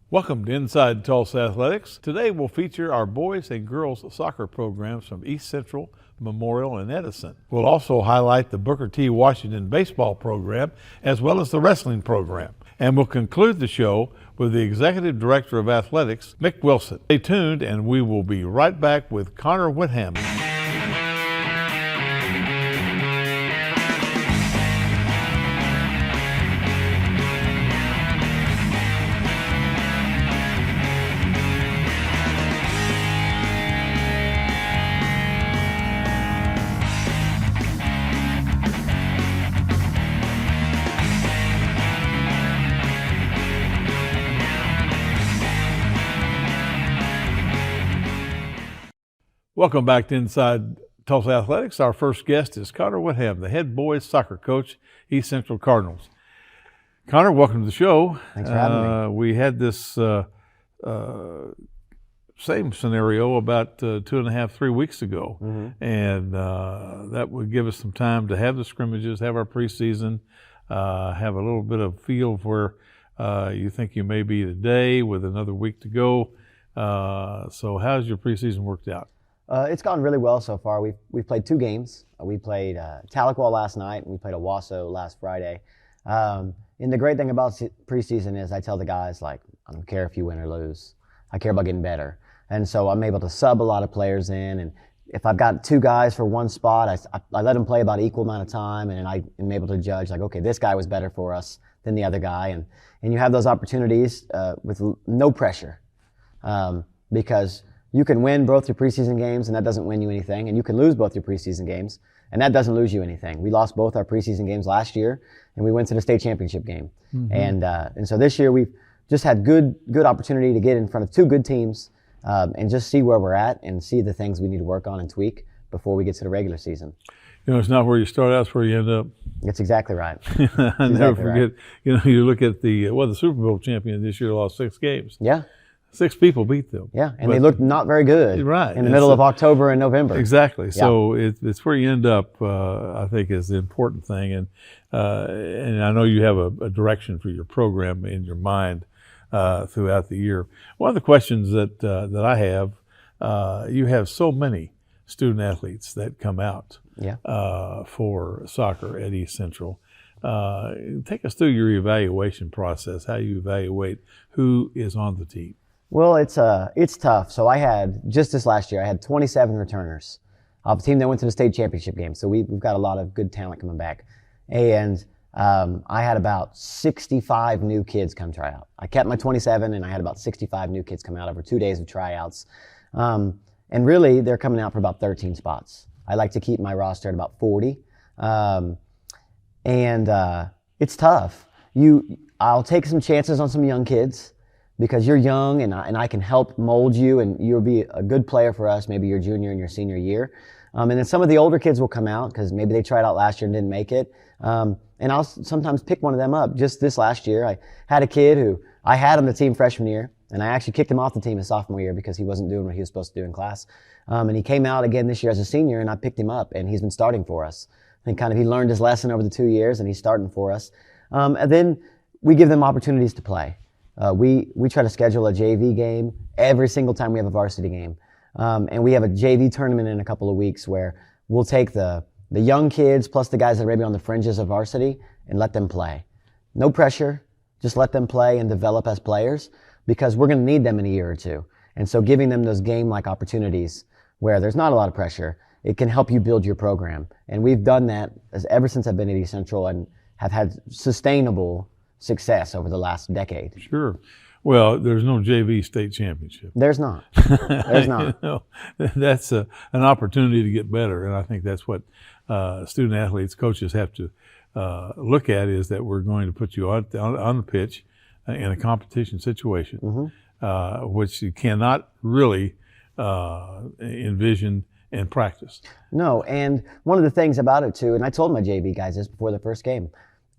Welcome to Inside Tulsa Athletics. Today we'll feature our boys and girls soccer programs from East Central, Memorial, and Edison. We'll also highlight the Booker T. Washington baseball program as well as the wrestling program. And we'll conclude the show with the Executive Director of Athletics, Mick Wilson. Stay tuned and we will be right back with Coonor Whitham. Welcome back to Inside Tulsa Athletics. Our first guest is Coonor Whitham, the head boys soccer coach, East Central Cardinals. Coonor, welcome to the show. Thanks for having me. We had this same scenario about 2.5-3 weeks ago, and that would give us some time to have the scrimmages, have our preseason, have a little bit of feel for where you think you may be today with another week to go. So how's your preseason worked out? It's gone really well so far. We've played 2 games. We played Tahlequah last night, and we played Owasso last Friday. And the great thing about preseason is I tell the guys, like, I don't care if you win or lose. I care about getting better. And so I'm able to sub a lot of players in. And if I've got 2 guys for one spot, I let them play about equal amount of time, and I am able to judge, like, okay, this guy was better for us than the other guy. And you have those opportunities with no pressure because you can win both your preseason games, and that doesn't win you anything. And you can lose both your preseason games, and that doesn't lose you anything. We lost both our preseason games last year, and we went to the state championship game. And so this year we've just had good opportunity to get in front of 2 good teams and just see where we're at and see the things we need to work on and tweak before we get to the regular season. You know, it's not where you start out, it's where you end up. That's exactly right. I never forget, you know, you look at the Super Bowl champion this year lost 6 games. Yeah. 6 people beat them. Yeah, and they looked not very good in the middle of October and November. Exactly. Yeah. So it's where you end up, I think, is the important thing. And I know you have a direction for your program in your mind throughout the year. One of the questions that I have, you have so many student athletes that come out for soccer at East Central. Take us through your evaluation process, how you evaluate who is on the team. Well, it's tough. So I had, just this last year, I had 27 returners of a team that went to the state championship game. So we've got a lot of good talent coming back. And I had about 65 new kids come try out. I kept my 27, and I had about 65 new kids come out over 2 days of tryouts. And really, they're coming out for about 13 spots. I like to keep my roster at about 40. It's tough. I'll take some chances on some young kids because you're young and I can help mold you, and you'll be a good player for us maybe your junior and your senior year. And then some of the older kids will come out because maybe they tried out last year and didn't make it. And I'll sometimes pick one of them up. Just this last year, I had a kid who I had on the team freshman year, and I actually kicked him off the team his sophomore year because he wasn't doing what he was supposed to do in class. And he came out again this year as a senior, and I picked him up, and he's been starting for us. I think kind of he learned his lesson over the 2 years, and he's starting for us. And then we give them opportunities to play. We try to schedule a JV game every single time we have a varsity game. And we have a JV tournament in a couple of weeks where we'll take the young kids plus the guys that are maybe on the fringes of varsity and let them play. No pressure, just let them play and develop as players because we're going to need them in a year or 2. And so giving them those game-like opportunities where there's not a lot of pressure, it can help you build your program. And we've done that ever since I've been at East Central and have had sustainable success over the last decade. Sure. Well, there's no JV state championship. There's not. There's not. You know, that's an opportunity to get better, and I think that's what student athletes, coaches have to look at, is that we're going to put you on the pitch in a competition situation, which you cannot really envision and practice. No, and one of the things about it too, and I told my JV guys this before the first game,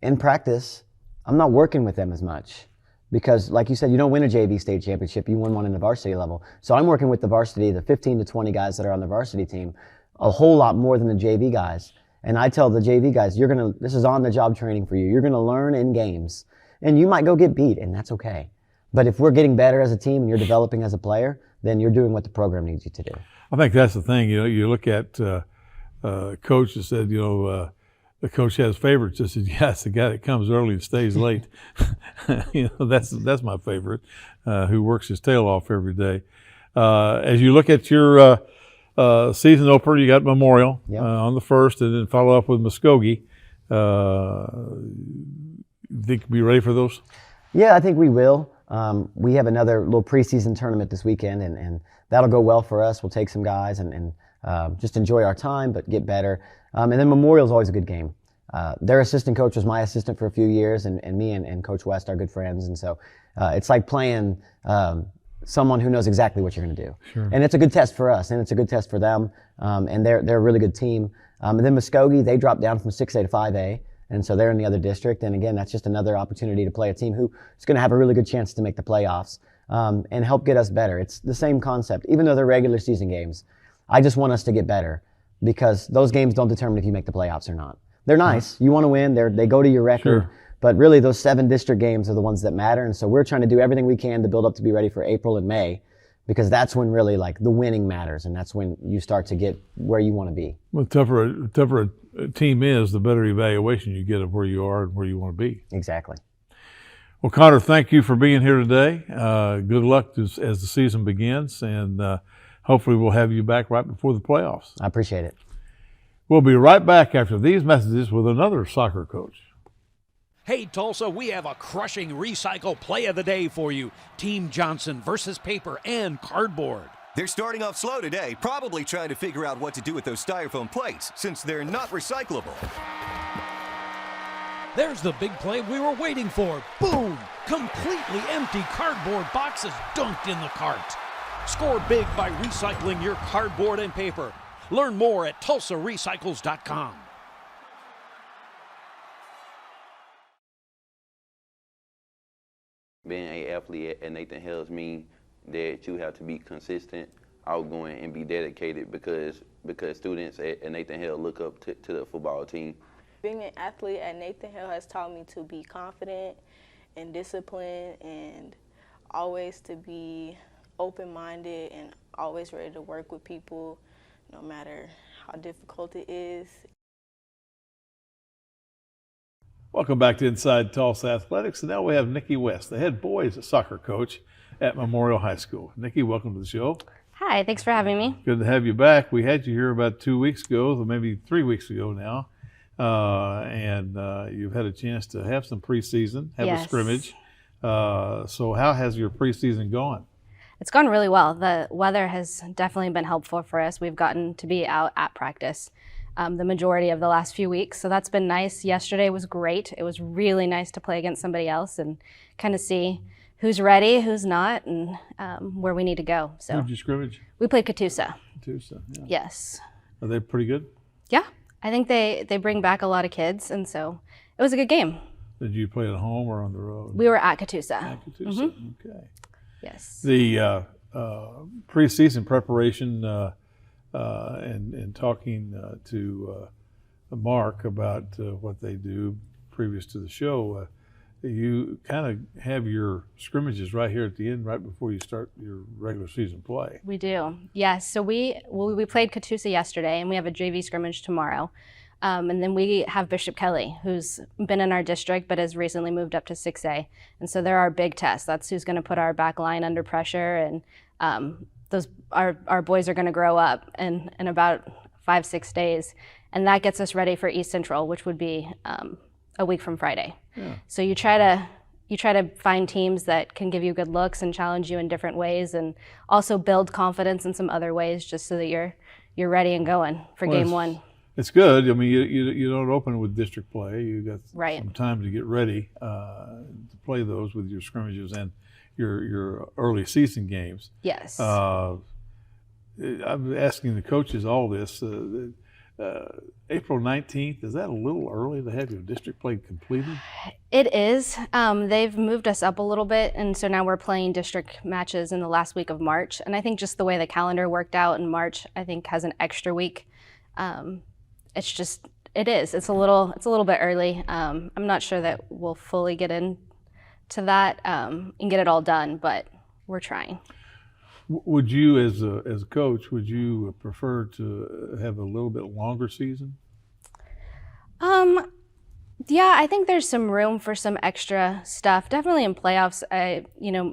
in practice, I'm not working with them as much because, like you said, you don't win a JV state championship, you win one in the varsity level. So I'm working with the varsity, the 15 to 20 guys that are on the varsity team, a whole lot more than the JV guys. And I tell the JV guys, this is on-the-job training for you. You're gonna learn in games, and you might go get beat, and that's okay. But if we're getting better as a team and you're developing as a player, then you're doing what the program needs you to do. I think that's the thing. You look at coach that said, the coach has favorites. I said, yes, the guy that comes early and stays late. That's my favorite, who works his tail off every day. As you look at your season opener, you got Memorial on the 1st, and then follow up with Muskogee. Think you'll be ready for those? Yeah, I think we will. We have another little preseason tournament this weekend, and that'll go well for us. We'll take some guys and just enjoy our time, but get better. And then Memorial's always a good game. Their assistant coach was my assistant for a few years, and me and Coach West are good friends. And so it's like playing someone who knows exactly what you're going to do. Sure. And it's a good test for us, and it's a good test for them. And they're a really good team. And then Muskogee, they dropped down from 6A to 5A. And so they're in the other district. And again, that's just another opportunity to play a team who is going to have a really good chance to make the playoffs and help get us better. It's the same concept. Even though they're regular season games, I just want us to get better because those games don't determine if you make the playoffs or not. They're nice. You want to win. They go to your record. Sure. But really, those 7 district games are the ones that matter. And so we're trying to do everything we can to build up to be ready for April and May, because that's when really like the winning matters, and that's when you start to get where you want to be. Well, the tougher a team is, the better evaluation you get of where you are and where you want to be. Exactly. Well, Coonor, thank you for being here today. Good luck as the season begins, and hopefully we'll have you back right before the playoffs. I appreciate it. We'll be right back after these messages with another soccer coach. Hey, Tulsa, we have a crushing recycle play of the day for you. Team Johnson versus paper and cardboard. They're starting off slow today, probably trying to figure out what to do with those styrofoam plates, since they're not recyclable. There's the big play we were waiting for. Boom! Completely empty cardboard boxes dunked in the cart. Score big by recycling your cardboard and paper. Learn more at TulsaRecycles.com. Being an athlete at Nathan Hales means that you have to be consistent, outgoing, and be dedicated because students at Nathan Hale look up to the football team. Being an athlete at Nathan Hale has taught me to be confident and disciplined and always to be open-minded and always ready to work with people no matter how difficult it is. Welcome back to Inside Tulsa Athletics, and now we have Nikki West, the head boys soccer coach at Memorial High School. Nikki, welcome to the show. Hi, thanks for having me. Good to have you back. We had you here about 2 weeks ago, or maybe 3 weeks ago now, and you've had a chance to have some preseason, have a scrimmage. So how has your preseason gone? It's gone really well. The weather has definitely been helpful for us. We've gotten to be out at practice the majority of the last few weeks, so that's been nice. Yesterday was great. It was really nice to play against somebody else and kind of see who's ready, who's not, and where we need to go. So Who'd you scrimmage? we played Catoosa. Catoosa, yeah. Yes. Are they pretty good? Yeah, I think they bring back a lot of kids, and so it was a good game. Did you play at home or on the road? We were at Catoosa. At Catoosa, okay. Yes. The preseason preparation and talking to Mark about what they do previous to the show, you kind of have your scrimmages right here at the end, right before you start your regular season play. We do, yes. So we played Catoosa yesterday, and we have a JV scrimmage tomorrow. And then we have Bishop Kelly, who's been in our district but has recently moved up to 6A. And so they're our big test. That's who's going to put our back line under pressure. And our boys are going to grow up in about 5-6 days. And that gets us ready for East Central, which would be a week from Friday. Yeah. So you try to find teams that can give you good looks and challenge you in different ways, and also build confidence in some other ways, just so that you're ready and going for game one. It's good. I mean, you don't open with district play. You got some time to get ready to play those with your scrimmages and your early season games. Yes. I'm asking the coaches all this. April 19th, is that a little early to have your district play completed? It is. They've moved us up a little bit, and so now we're playing district matches in the last week of March. And I think just the way the calendar worked out in March, I think has an extra week. It's a little bit early. I'm not sure that we'll fully get in to that and get it all done, but we're trying. Would you, as a coach, would you prefer to have a little bit longer season? Yeah, I think there's some room for some extra stuff. Definitely in playoffs.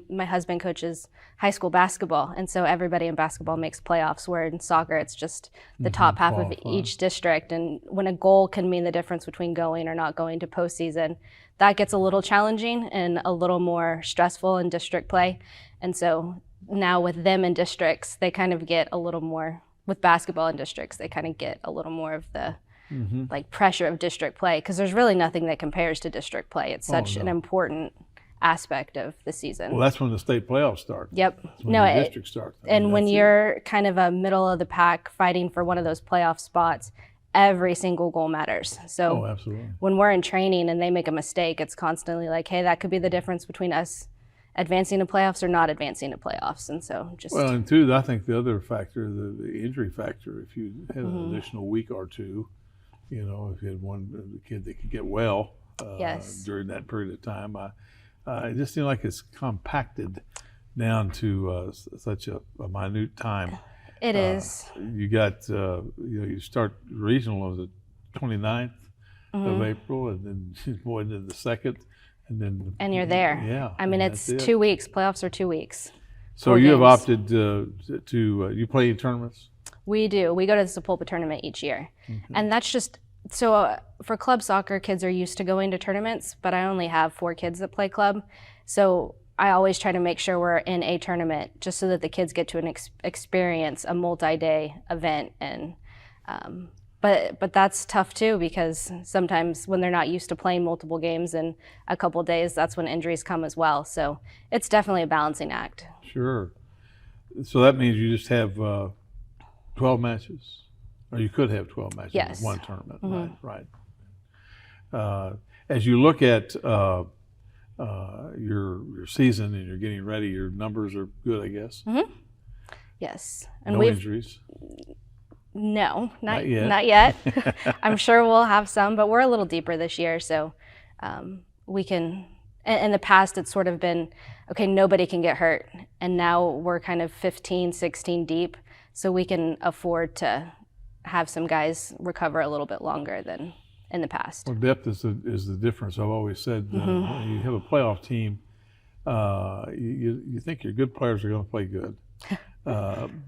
My husband coaches high school basketball, and so everybody in basketball makes playoffs, where in soccer it's just the top half of each district. And when a goal can mean the difference between going or not going to postseason, that gets a little challenging and a little more stressful in district play. And so now with them in districts, they kind of get a little more, with basketball in districts, they kind of get a little more of the like pressure of district play, because there's really nothing that compares to district play. It's such an important aspect of the season. Well, that's when the state playoffs start. Yep. That's when the district starts. And when you're kind of a middle of the pack fighting for one of those playoff spots, every single goal matters. So absolutely. When we're in training and they make a mistake, it's constantly like, hey, that could be the difference between us advancing to playoffs or not advancing to playoffs. And so just and two, I think the other factor, the injury factor, if you had an additional week or two, if you had one kid that could get well during that period of time, it just seemed like it's compacted down to such a minute time. It is. You got, you start regional on the 29th of April, and then go into the 2nd, and you're there. Yeah. I mean, it's 2 weeks. Playoffs are 2 weeks. So you have opted to you play in tournaments? We do. We go to the Sepulpa tournament each year. And that's just, so for club soccer, kids are used to going to tournaments, but I only have 4 kids that play club. So I always try to make sure we're in a tournament just so that the kids get to experience a multi-day event. And but that's tough too, because sometimes when they're not used to playing multiple games in a couple of days, that's when injuries come as well. So it's definitely a balancing act. Sure. So that means you just have 12 matches, or you could have 12 matches in one tournament. Right. As you look at your season and you're getting ready, your numbers are good, I guess. Yes. And no injuries. No, not yet. I'm sure we'll have some, but we're a little deeper this year, so we can. In the past, it's sort of been, okay, nobody can get hurt, and now we're kind of 15, 16 deep, so we can afford to have some guys recover a little bit longer than in the past. Well, depth is the difference. I've always said when you have a playoff team, you think your good players are going to play good,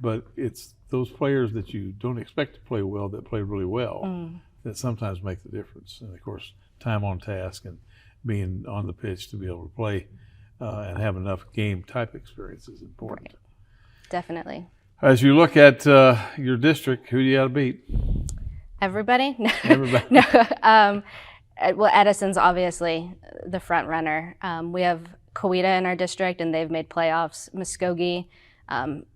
but it's those players that you don't expect to play well that play really well that sometimes make the difference. And of course, time on task and being on the pitch to be able to play and have enough game type experience is important. Right. Definitely. As you look at your district, who do you got to beat? Everybody? Everybody. No. Well, Edison's obviously the front runner. We have Coweta in our district, and they've made playoffs. Muskogee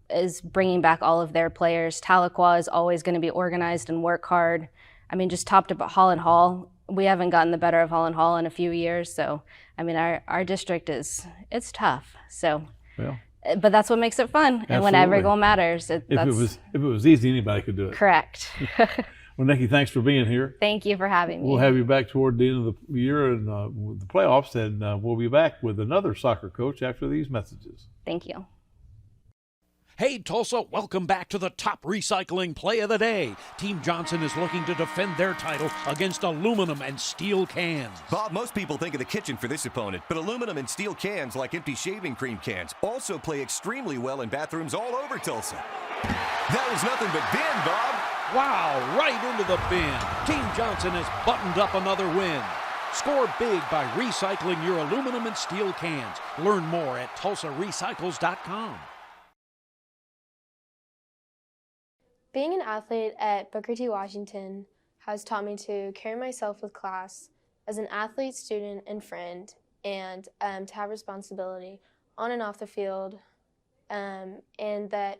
is bringing back all of their players. Tahlequah is always going to be organized and work hard. I mean, just topped up at Holland Hall. We haven't gotten the better of Holland Hall in a few years. So, I mean, our district it's tough. So, but that's what makes it fun. Absolutely. And when every goal matters, if it was easy, anybody could do it. Correct. Well, Nikki, thanks for being here. Thank you for having me. We'll have you back toward the end of the year and with the playoffs, and we'll be back with another soccer coach after these messages. Thank you. Hey, Tulsa, welcome back to the top recycling play of the day. Team Johnson is looking to defend their title against aluminum and steel cans. Bob, most people think of the kitchen for this opponent, but aluminum and steel cans, like empty shaving cream cans, also play extremely well in bathrooms all over Tulsa. That was nothing but bin, Bob. Wow, right into the bin. Team Johnson has buttoned up another win. Score big by recycling your aluminum and steel cans. Learn more at TulsaRecycles.com. Being an athlete at Booker T. Washington has taught me to carry myself with class as an athlete, student, and friend, and to have responsibility on and off the field, and that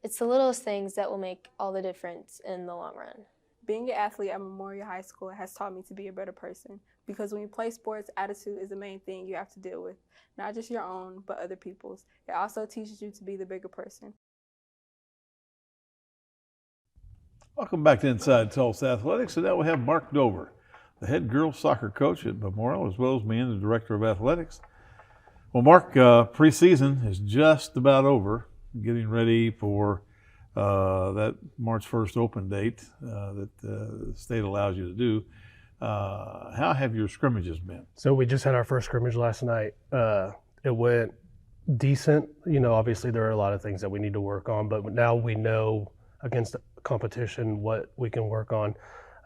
it's the littlest things that will make all the difference in the long run. Being an athlete at Memorial High School has taught me to be a better person, because when you play sports, attitude is the main thing you have to deal with, not just your own, but other people's. It also teaches you to be the bigger person. Welcome back to Inside Tulsa Athletics. And now we have Mark Dover, the head girls soccer coach at Memorial, as well as me and the director of athletics. Well, Mark, preseason is just about over, getting ready for that March 1st open date that the state allows you to do. How have your scrimmages been? So we just had our first scrimmage last night. It went decent. Obviously there are a lot of things that we need to work on, but now we know against competition what we can work on.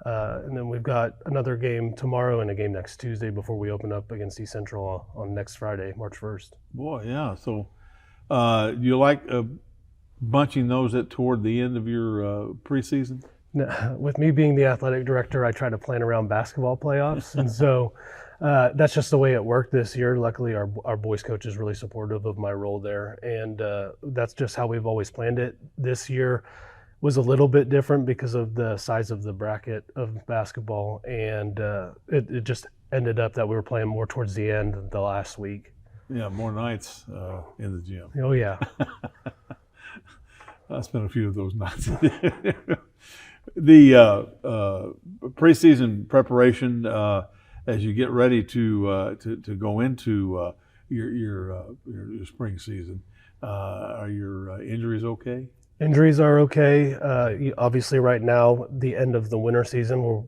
And then we've got another game tomorrow and a game next Tuesday before we open up against East Central on next Friday, March 1st. Boy, yeah. So you like bunching those at toward the end of your preseason? With me being the athletic director, I try to plan around basketball playoffs. And so that's just the way it worked this year. Luckily, our boys coach is really supportive of my role there. And that's just how we've always planned it. This year was a little bit different because of the size of the bracket of basketball. And it just ended up that we were playing more towards the end of the last week. Yeah, more nights in the gym. Oh, yeah. I spent a few of those nights. The preseason preparation as you get ready to go into your spring season, are your injuries okay? Injuries are okay. Obviously, right now, the end of the winter season, we're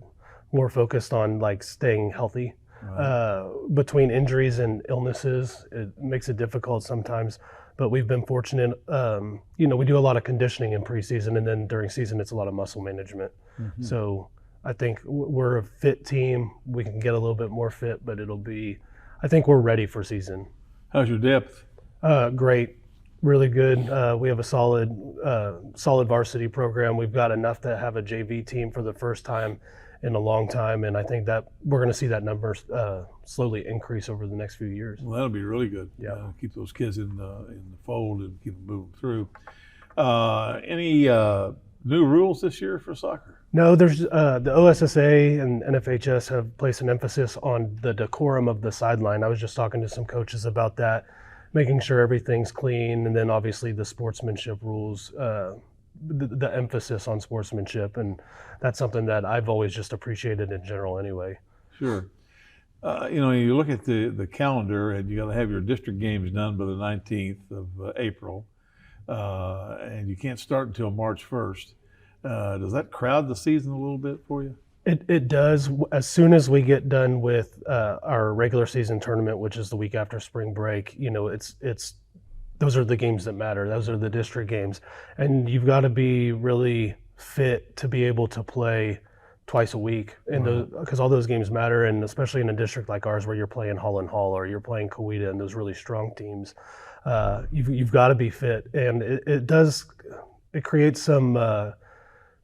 more focused on like staying healthy. Right. Between injuries and illnesses, it makes it difficult sometimes. But we've been fortunate. We do a lot of conditioning in preseason, and then during season, it's a lot of muscle management. Mm-hmm. So I think we're a fit team. We can get a little bit more fit, but I think we're ready for season. How's your depth? Great. Really good. We have a solid varsity program. We've got enough to have a JV team for the first time in a long time, and I think that we're going to see that number slowly increase over the next few years. Well, that'll be really good. Yeah, keep those kids in the fold and keep them moving through. Any new rules this year for soccer? No, there's the OSSA and NFHS have placed an emphasis on the decorum of the sideline. I was just talking to some coaches about that, making sure everything's clean, and then obviously the sportsmanship rules, the emphasis on sportsmanship, and that's something that I've always just appreciated in general anyway. Sure. You look at the calendar, and you got to have your district games done by the 19th of April, and you can't start until March 1st. Does that crowd the season a little bit for you? It does. As soon as we get done with our regular season tournament, which is the week after spring break, it's those are the games that matter. Those are the district games, and you've got to be really fit to be able to play twice a week, and because all those games matter, and especially in a district like ours where you're playing Holland Hall or you're playing Coweta and those really strong teams, you've got to be fit, and it creates some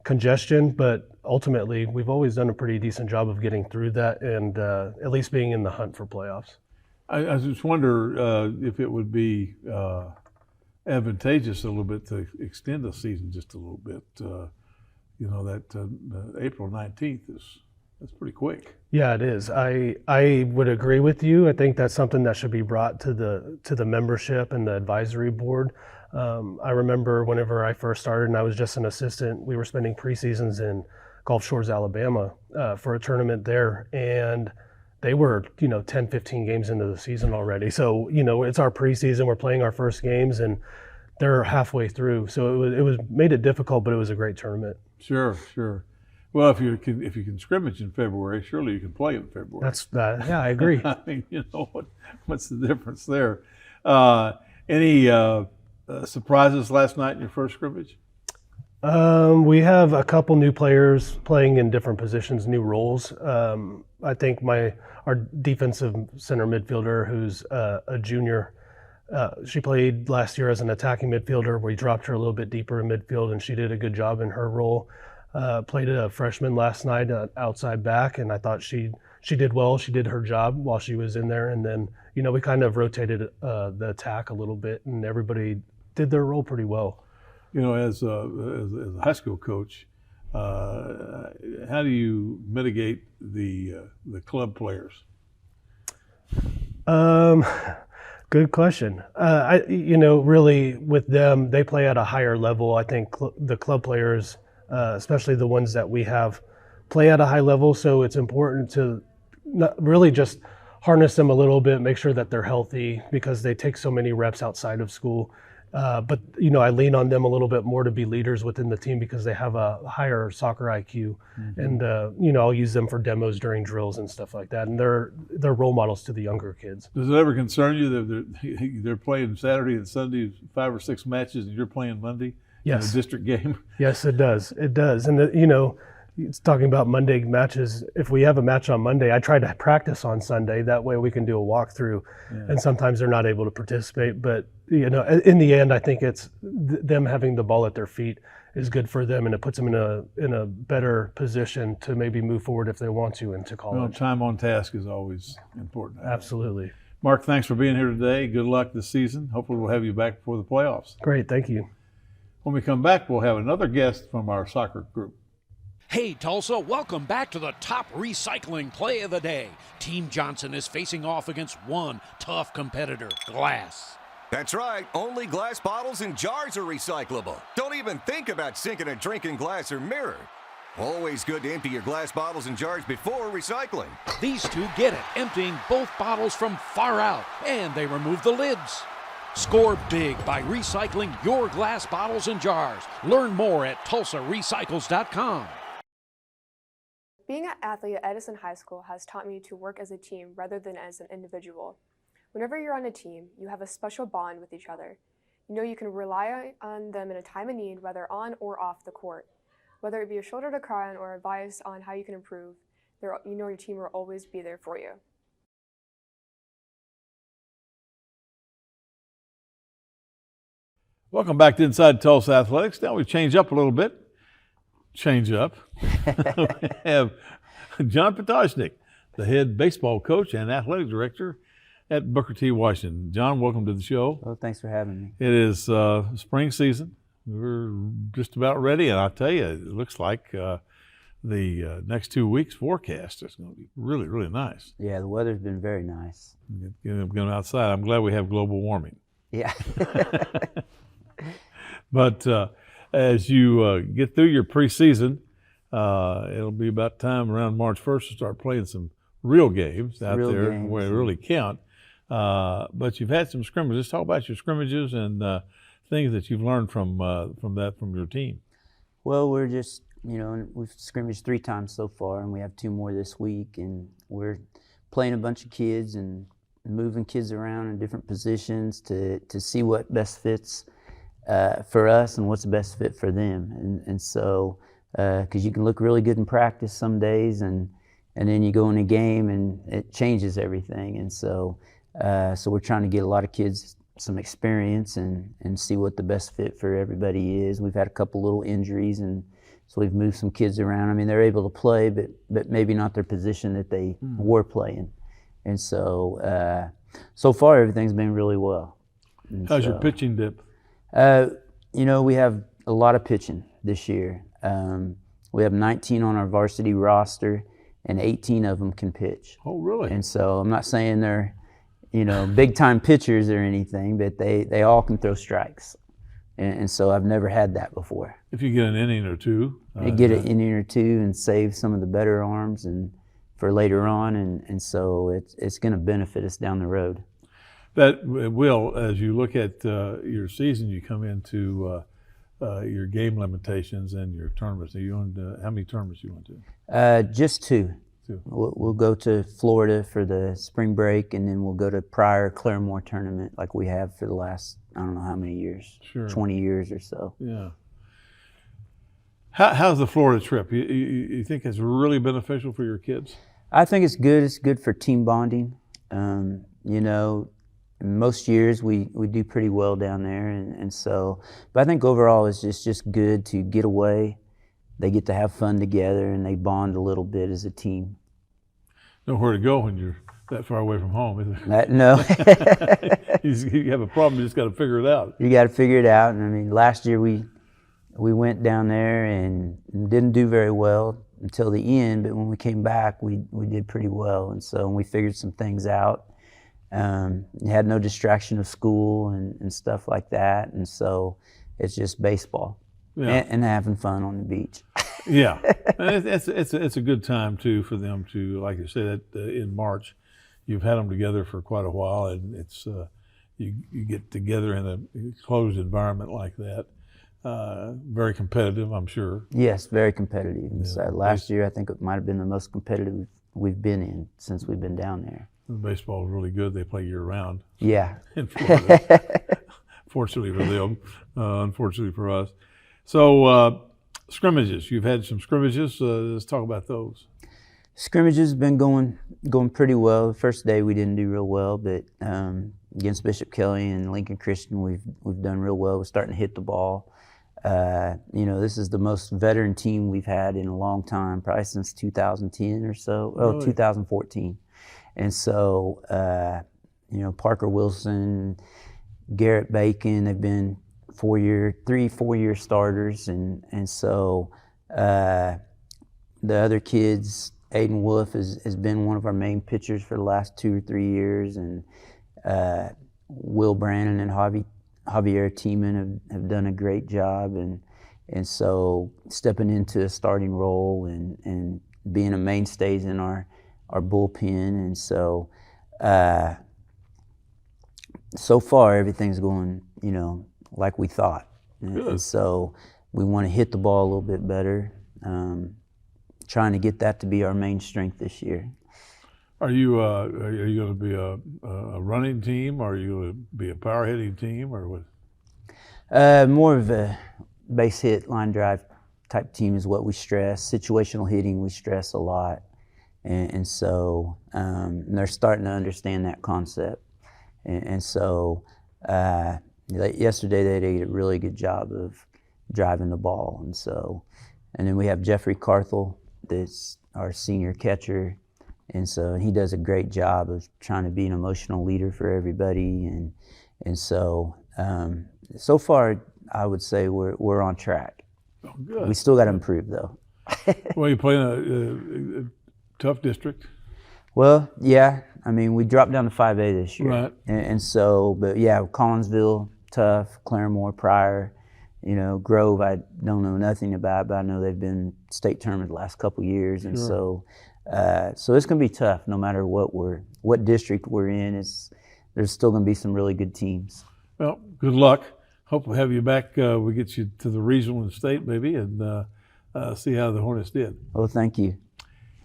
congestion, but ultimately we've always done a pretty decent job of getting through that and at least being in the hunt for playoffs. I just wonder if it would be advantageous a little bit to extend the season just a little bit. April 19th that's pretty quick. Yeah, it is. I would agree with you. I think that's something that should be brought to the membership and the advisory board. I remember whenever I first started and I was just an assistant, we were spending preseasons in Gulf Shores, Alabama for a tournament there, and they were 10, 15 games into the season already. So it's our preseason, we're playing our first games, and they're halfway through. So it made it difficult, but it was a great tournament. Sure. Well, if you can scrimmage in February, surely you can play in February. That's that. Yeah, I agree. I mean, what's the difference there? Any surprises last night in your first scrimmage? We have a couple new players playing in different positions, new roles. I think our defensive center midfielder, who's a junior, she played last year as an attacking midfielder. We dropped her a little bit deeper in midfield, and she did a good job in her role. Played a freshman last night, outside back, and I thought she did well. She did her job while she was in there, and then we kind of rotated the attack a little bit, and everybody did their role pretty well. As a high school coach, how do you mitigate the club players? Good question. Really with them, they play at a higher level. I think the club players, especially the ones that we have, play at a high level. So it's important to not really just harness them a little bit, make sure that they're healthy because they take so many reps outside of school. But I lean on them a little bit more to be leaders within the team because they have a higher soccer IQ, and I'll use them for demos during drills and stuff like that. And they're role models to the younger kids. Does it ever concern you that they're playing Saturday and Sunday 5 or 6 matches, and you're playing Monday? Yes. In a district game. Yes, it does. It does. And it's talking about Monday matches. If we have a match on Monday, I try to practice on Sunday. That way we can do a walkthrough. Yeah. And sometimes they're not able to participate. But, in the end, I think it's them having the ball at their feet is good for them, and it puts them in a better position to maybe move forward if they want to into college. Well, time on task is always important. Absolutely. Mark, thanks for being here today. Good luck this season. Hopefully we'll have you back before the playoffs. Great. Thank you. When we come back, we'll have another guest from our soccer group. Hey, Tulsa, welcome back to the top recycling play of the day. Team Johnson is facing off against one tough competitor, glass. That's right. Only glass bottles and jars are recyclable. Don't even think about sinking a drink in glass or mirror. Always good to empty your glass bottles and jars before recycling. These two get it, emptying both bottles from far out, and they remove the lids. Score big by recycling your glass bottles and jars. Learn more at TulsaRecycles.com. Being an athlete at Edison High School has taught me to work as a team rather than as an individual. Whenever you're on a team, you have a special bond with each other. You can rely on them in a time of need, whether on or off the court. Whether it be a shoulder to cry on or advice on how you can improve, your team will always be there for you. Welcome back to Inside Tulsa Athletics. Now we change up a little bit. We have John Potocnik, the head baseball coach and athletic director at Booker T. Washington. John, welcome to the show. Well, thanks for having me. It is spring season. We're just about ready, and I'll tell you, it looks like the next 2 weeks forecast is going to be really, really nice. Yeah, the weather's been very nice. Going outside. I'm glad we have global warming. Yeah. But as you get through your preseason, it'll be about time around March 1st to start playing some real games out there where they really count. But you've had some scrimmages. Let's talk about your scrimmages and things that you've learned from your team. Well, we're just, we've scrimmaged 3 times so far, and we have 2 more this week, and we're playing a bunch of kids and moving kids around in different positions to see what best fits for us and what's the best fit for them. And so, because you can look really good in practice some days, and then you go in a game and it changes everything. And so we're trying to get a lot of kids some experience and see what the best fit for everybody is. We've had a couple little injuries, and so we've moved some kids around. I mean, they're able to play, but maybe not their position that they were playing. And so, so far everything's been really well. And how's your pitching depth? We have a lot of pitching this year. We have 19 on our varsity roster, and 18 of them can pitch. Oh, really? And so I'm not saying they're, big time pitchers or anything, but they all can throw strikes. And so I've never had that before. If you get an inning or two. You get an inning or two and save some of the better arms and for later on, and so it's going to benefit us down the road. That will, as you look at your season, you come into your game limitations and your tournaments. Are you on how many tournaments you went to? Just 2. We'll go to Florida for the spring break, and then we'll go to Pryor Claremore tournament like we have for the last, I don't know how many years, 20 years or so. Yeah. How's the Florida trip? You think it's really beneficial for your kids? I think it's good. It's good for team bonding. Most years we do pretty well down there, and so, but I think overall it's just good to get away. They get to have fun together, and they bond a little bit as a team. Nowhere to go when you're that far away from home, is there? No. You have a problem, you just got to figure it out. You got to figure it out, and I mean, last year we went down there and didn't do very well until the end, but when we came back, we did pretty well, and so we figured some things out. You had no distraction of school and stuff like that, and so it's just baseball and having fun on the beach. Yeah, and it's a good time too for them to, like you said, in March, you've had them together for quite a while, and it's you get together in a closed environment like that. Very competitive, I'm sure. Yes, very competitive. Yeah. Last year, I think it might have been the most competitive we've been in since we've been down there. Baseball is really good. They play year-round. Yeah. In Florida. Fortunately for them, unfortunately for us. So scrimmages. You've had some scrimmages. Let's talk about those. Scrimmages have been going pretty well. The first day we didn't do real well, but against Bishop Kelly and Lincoln Christian, we've done real well. We're starting to hit the ball. This is the most veteran team we've had in a long time, probably since 2010 or so. Really? 2014. And so, Parker Wilson, Garrett Bacon, they've been 3-4 year starters, and so the other kids, Aiden Wolf has been one of our main pitchers for the last 2 or 3 years, and Will Brannon and Javier Tiemann have done a great job, and so stepping into a starting role and being a mainstays in our bullpen, and so so far everything's going like we thought, and so we want to hit the ball a little bit better, trying to get that to be our main strength this year. Are you going to be a running team, or are you going to be a power hitting team, or what? More of a base hit, line drive type team is what we stress. Situational hitting we stress a lot, and so they're starting to understand that concept, and so yesterday they did a really good job of driving the ball, and then we have Jeffrey Carthel, that's our senior catcher. And so he does a great job of trying to be an emotional leader for everybody, and so so far I would say we're on track. Oh, good. We still got to improve though. Well, you play in a tough district. Well, yeah. I mean, we dropped down to 5A this year, right? And so, but yeah, Collinsville tough, Claremore, Pryor. Grove I don't know nothing about, but I know they've been state tournament the last couple of years, and Sure. So it's going to be tough no matter what district we're in. There's still going to be some really good teams. Well, good luck. Hope we'll have you back. We get you to the regional and state maybe, and see how the Hornets did. Oh, thank you.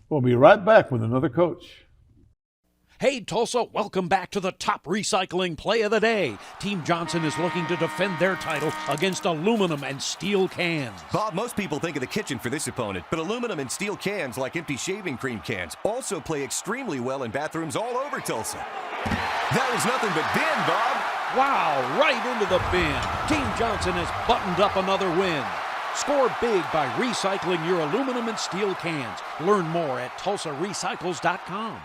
We'll be right back with another coach. Hey, Tulsa, welcome back to the top recycling play of the day. Team Johnson is looking to defend their title against aluminum and steel cans. Bob, most people think of the kitchen for this opponent, but aluminum and steel cans, like empty shaving cream cans, also play extremely well in bathrooms all over Tulsa. That was nothing but bin, Bob. Wow, right into the bin. Team Johnson has buttoned up another win. Score big by recycling your aluminum and steel cans. Learn more at TulsaRecycles.com.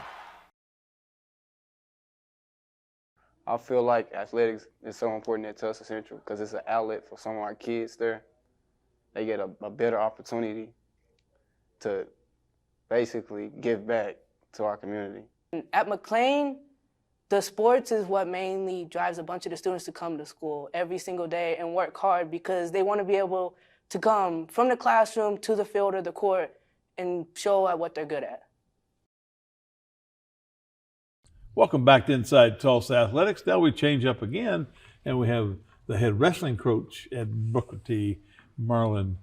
I feel like athletics is so important at Tulsa Central because it's an outlet for some of our kids there. They get a better opportunity to basically give back to our community. At McLean, the sports is what mainly drives a bunch of the students to come to school every single day and work hard because they want to be able to come from the classroom to the field or the court and show at what they're good at. Welcome back to Inside Tulsa Athletics. Now we change up again, and we have the head wrestling coach at Booker T, Marlon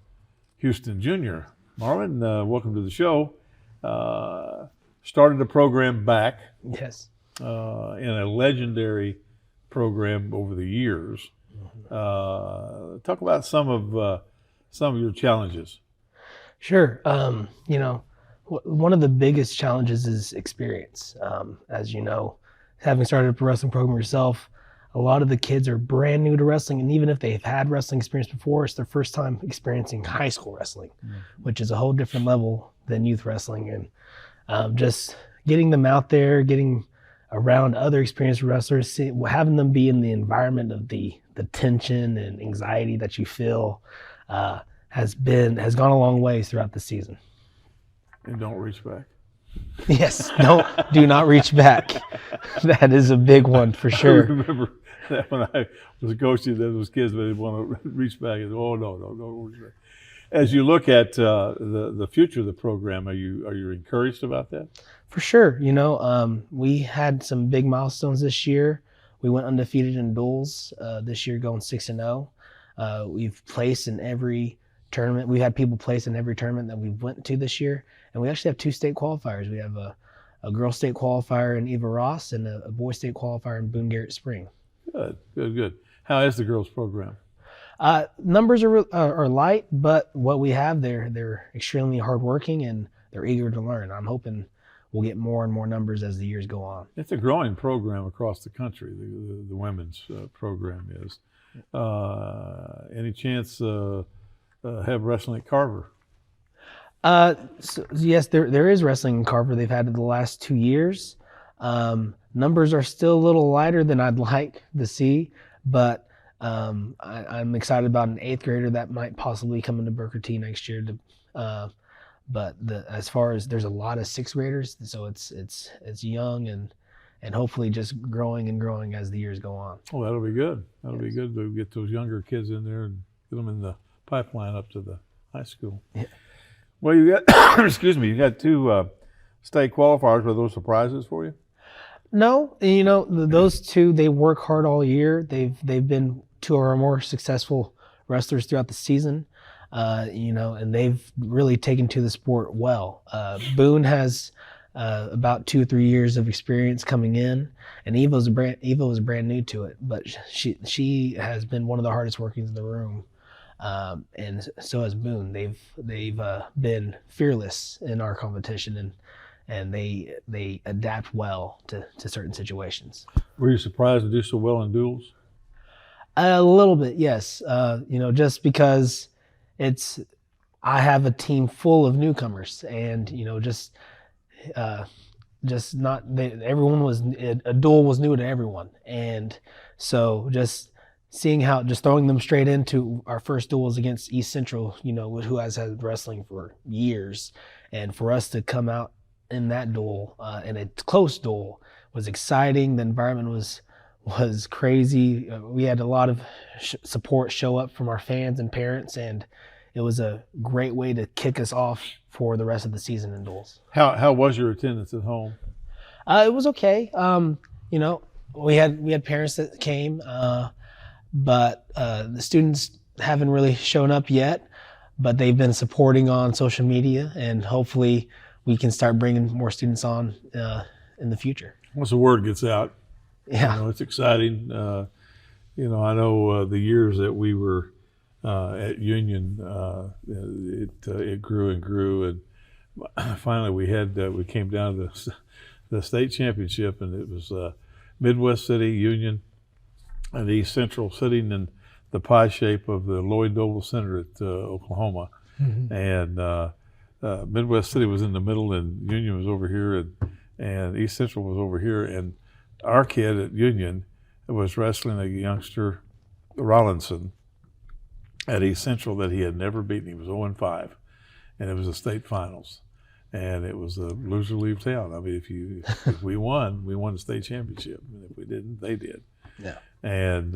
Houston Jr. Marlon, welcome to the show. Started the program back. Yes. In a legendary program over the years. Talk about some of your challenges. Sure. One of the biggest challenges is experience. As you know, having started a pro wrestling program yourself, a lot of the kids are brand new to wrestling, and even if they've had wrestling experience before, it's their first time experiencing high school wrestling, which is a whole different level than youth wrestling. And just getting them out there, getting around other experienced wrestlers, having them be in the environment of the tension and anxiety that you feel has gone a long way throughout the season. And don't reach back. Yes, do not reach back. That is a big one for sure. I remember that when I was coaching those kids, they didn't want to reach back. And, oh, no, don't reach back. As you look at the future of the program, are you encouraged about that? For sure. We had some big milestones this year. We went undefeated in duels this year, going 6-0. We've placed in every tournament. We've had people place in every tournament that we went to this year. And we actually have 2 state qualifiers. We have a girls state qualifier in Eva Ross and a boys state qualifier in Boone Garrett Spring. Good. How is the girls program? Numbers are light, but what we have they're extremely hardworking and they're eager to learn. I'm hoping we'll get more and more numbers as the years go on. It's a growing program across the country. The women's program is. Any chance have wrestling at Carver? So, yes, there is wrestling in Carver. They've had it the last 2 years. Numbers are still a little lighter than I'd like to see, but I'm excited about an 8th grader that might possibly come into Booker T next year. But as far as there's a lot of 6th graders, so it's young and hopefully just growing and growing as the years go on. Well, that'll be good. That'll be good to get those younger kids in there and get them in the pipeline up to the high school. Yeah. Well, you got excuse me, you got 2 state qualifiers. Were those surprises for you? No, those 2, they work hard all year. They've been 2 of our more successful wrestlers throughout the season. And they've really taken to the sport well. Boone has about 2 or 3 years of experience coming in, and Eva was brand new to it, but she has been one of the hardest workers in the room, and so has Boone. They've been fearless in our competition, and they adapt well to certain situations. Were you surprised to do so well in duels? A little bit, yes. Just because I have a team full of newcomers, and everyone a duel was new to everyone, and so just throwing them straight into our first duels against East Central, who has had wrestling for years, and for us to come out in that duel, in a close duel, was exciting. The environment was crazy. We had a lot of support show up from our fans and parents, and it was a great way to kick us off for the rest of the season in duels. How was your attendance at home? It was okay. We had parents that came, but the students haven't really shown up yet, but they've been supporting on social media, and hopefully we can start bringing more students on in the future. Once the word gets out, yeah, it's exciting. I know the years that we were at Union, it grew and grew, and finally we came down to the state championship, and it was Midwest City, Union, and East Central sitting in the pie shape of the Lloyd Noble Center at Oklahoma, and Midwest City was in the middle, and Union was over here, and East Central was over here, and our kid at Union was wrestling a youngster, Rollinson, at East Central that he had never beaten. He was 0-5, and it was the state finals, and it was a loser leave town. I mean, if we won, we won the state championship, and if we didn't, they did. Yeah. And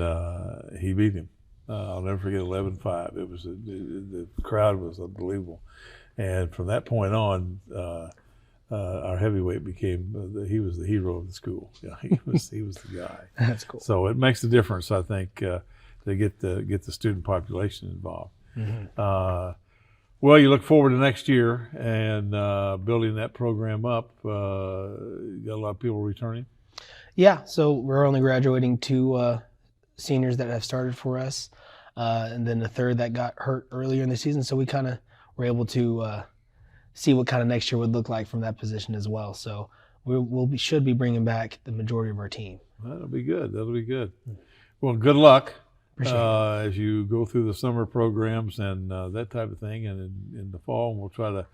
he beat him. I'll never forget 11-5. It was the crowd was unbelievable, and from that point on, our heavyweight became he was the hero of the school. Yeah, he was the guy. That's cool. So it makes a difference, I think, to get the student population involved. Well, you look forward to next year and building that program up. You got a lot of people returning. Yeah, so we're only graduating 2 seniors that have started for us, and then the 3rd that got hurt earlier in the season. So we kind of were able to see what kind of next year would look like from that position as well. So we should be bringing back the majority of our team. That'll be good. That'll be good. Well, good luck as you go through the summer programs and that type of thing, and in the fall, and we'll try to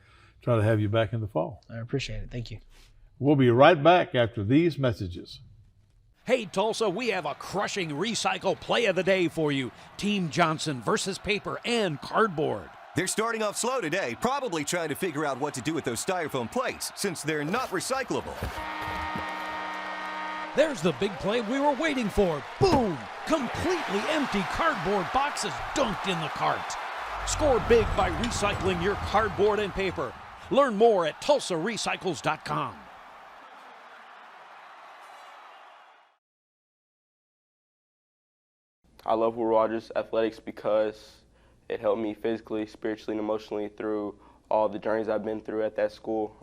have you back in the fall. I appreciate it. Thank you. We'll be right back after these messages. Hey, Tulsa, we have a crushing recycle play of the day for you. Team Johnson versus paper and cardboard. They're starting off slow today, probably trying to figure out what to do with those styrofoam plates, since they're not recyclable. There's the big play we were waiting for. Boom! Completely empty cardboard boxes dunked in the cart. Score big by recycling your cardboard and paper. Learn more at TulsaRecycles.com. I love Will Rogers Athletics because it helped me physically, spiritually, and emotionally through all the journeys I've been through at that school.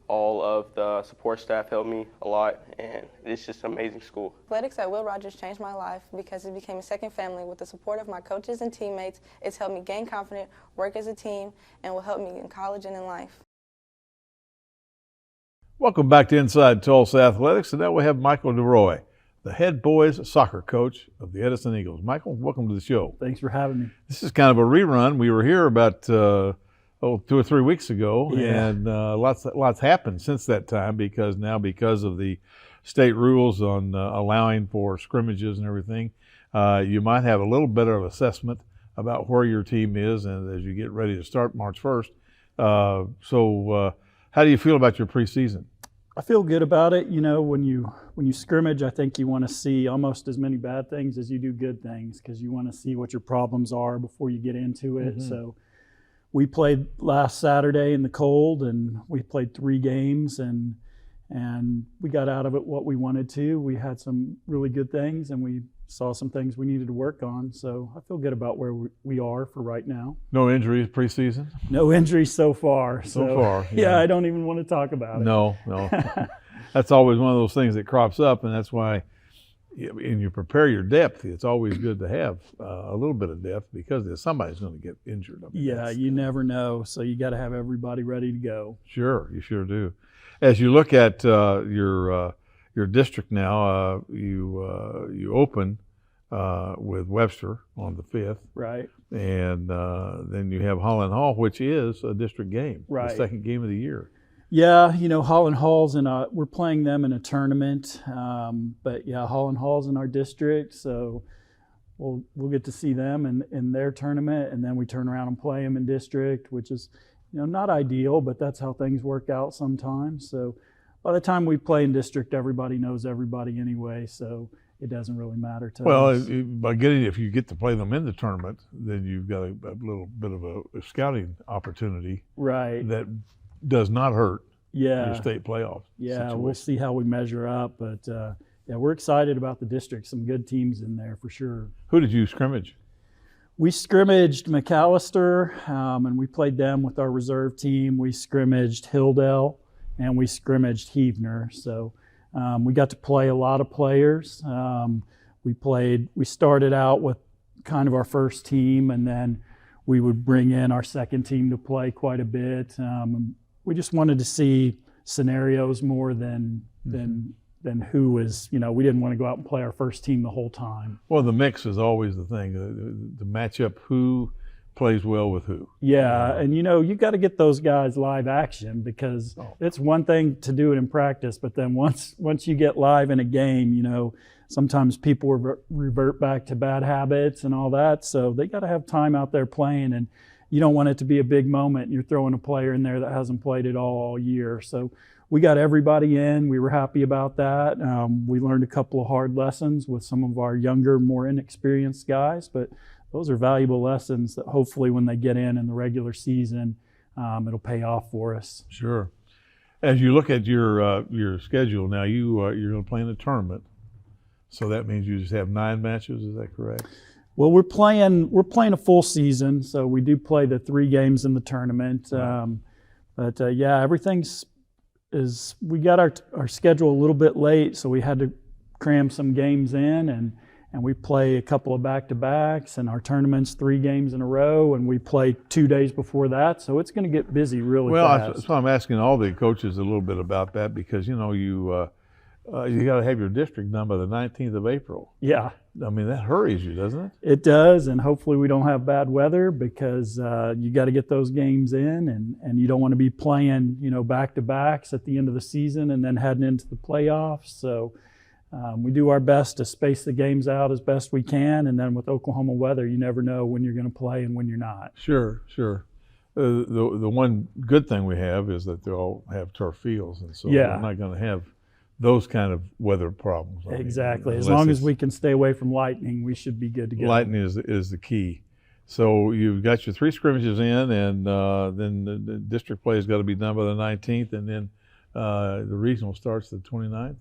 All of the support staff helped me a lot, and it's just an amazing school. Athletics at Will Rogers changed my life because it became a second family. With the support of my coaches and teammates, it's helped me gain confidence, work as a team, and will help me in college and in life. Welcome back to Inside Tulsa Athletics, and now we have Michael DuRoy, the head boys soccer coach of the Edison Eagles. Michael, welcome to the show. Thanks for having me. This is kind of a rerun. We were here about 2 or 3 weeks ago, Yeah. and lots happened since that time because of the state rules on allowing for scrimmages and everything, you might have a little bit of assessment about where your team is, and as you get ready to start March 1st. So how do you feel about your preseason? I feel good about it. You know, when you scrimmage, I think you want to see almost as many bad things as you do good things because you want to see what your problems are before you get into it. Mm-hmm. So we played last Saturday in the cold, and we played 3 games, and we got out of it what we wanted to. We had some really good things, and we saw some things we needed to work on. So I feel good about where we are for right now. No injuries preseason? No injuries so far. So far, yeah, I don't even want to talk about it. No. That's always one of those things that crops up, and that's why when you prepare your depth, it's always good to have a little bit of depth because somebody's going to get injured. I mean, yeah, you never know. So you got to have everybody ready to go. Sure, you sure do. As you look at your district now, you open with Webster on the 5th. Right. And then you have Holland Hall, which is a district game, right. The second game of the year. Yeah, you know, Holland Hall's we're playing them in a tournament, but yeah, Holland Hall's in our district, so we'll get to see them in their tournament, and then we turn around and play them in district, which is, you know, not ideal, but that's how things work out sometimes. So by the time we play in district, everybody knows everybody anyway, so it doesn't really matter to us. Well, if you get to play them in the tournament, then you've got a little bit of a scouting opportunity, right? That does not hurt your state playoff situation. We'll see how we measure up, but yeah, we're excited about the district. Some good teams in there for sure. Who did you scrimmage? We scrimmaged McAllister, and we played them with our reserve team. We scrimmaged Hilldale, and we scrimmaged Heavener. So we got to play a lot of players. We started out with kind of our first team, and then we would bring in our second team to play quite a bit. We just wanted to see scenarios more than who was, you know, we didn't want to go out and play our first team the whole time. Well, the mix is always the thing, to match up who plays well with who. Yeah, and you know, you got to get those guys live action because it's one thing to do it in practice, but then once you get live in a game, you know, sometimes people revert back to bad habits and all that, so they got to have time out there playing, and you don't want it to be a big moment and you're throwing a player in there that hasn't played at all year. So we got everybody in. We were happy about that. We learned a couple of hard lessons with some of our younger, more inexperienced guys, but those are valuable lessons that hopefully when they get in the regular season, it'll pay off for us. Sure. As you look at your schedule now, you're going to play in a tournament, so that means you just have 9 matches. Is that correct? Well, we're playing a full season, so we do play the 3 games in the tournament. Right. Yeah, we got our schedule a little bit late, so we had to cram some games in, and we play a couple of back-to-backs, and our tournament's 3 games in a row, and we play 2 days before that, so it's going to get busy really fast. Well, that's why I'm asking all the coaches a little bit about that, because you know you got to have your district done by the 19th of April. Yeah. I mean, that hurries you, doesn't it? It does, and hopefully we don't have bad weather because you got to get those games in, and you don't want to be playing, you know, back-to-backs at the end of the season and then heading into the playoffs. So we do our best to space the games out as best we can, and then with Oklahoma weather, you never know when you're going to play and when you're not. Sure. The one good thing we have is that they all have turf fields, and so we're not going to have those kind of weather problems. Exactly. As long as we can stay away from lightning, we should be good to go. Lightning is the key. So you've got your 3 scrimmages in, and then the district play has got to be done by the 19th, and then the regional starts the 29th.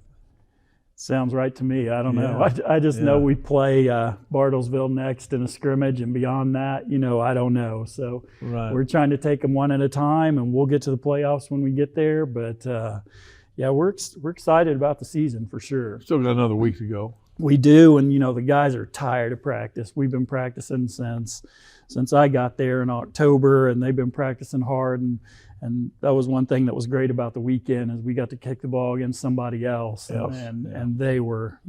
Sounds right to me. I don't know. Yeah. I just know we play Bartlesville next in a scrimmage, and beyond that, I don't know. So we're trying to take them one at a time, and we'll get to the playoffs when we get there. But yeah, we're excited about the season for sure. Still got another week to go. We do, and the guys are tired of practice. We've been practicing since I got there in October, and they've been practicing hard. And that was one thing that was great about the weekend is we got to kick the ball against somebody else, and they were,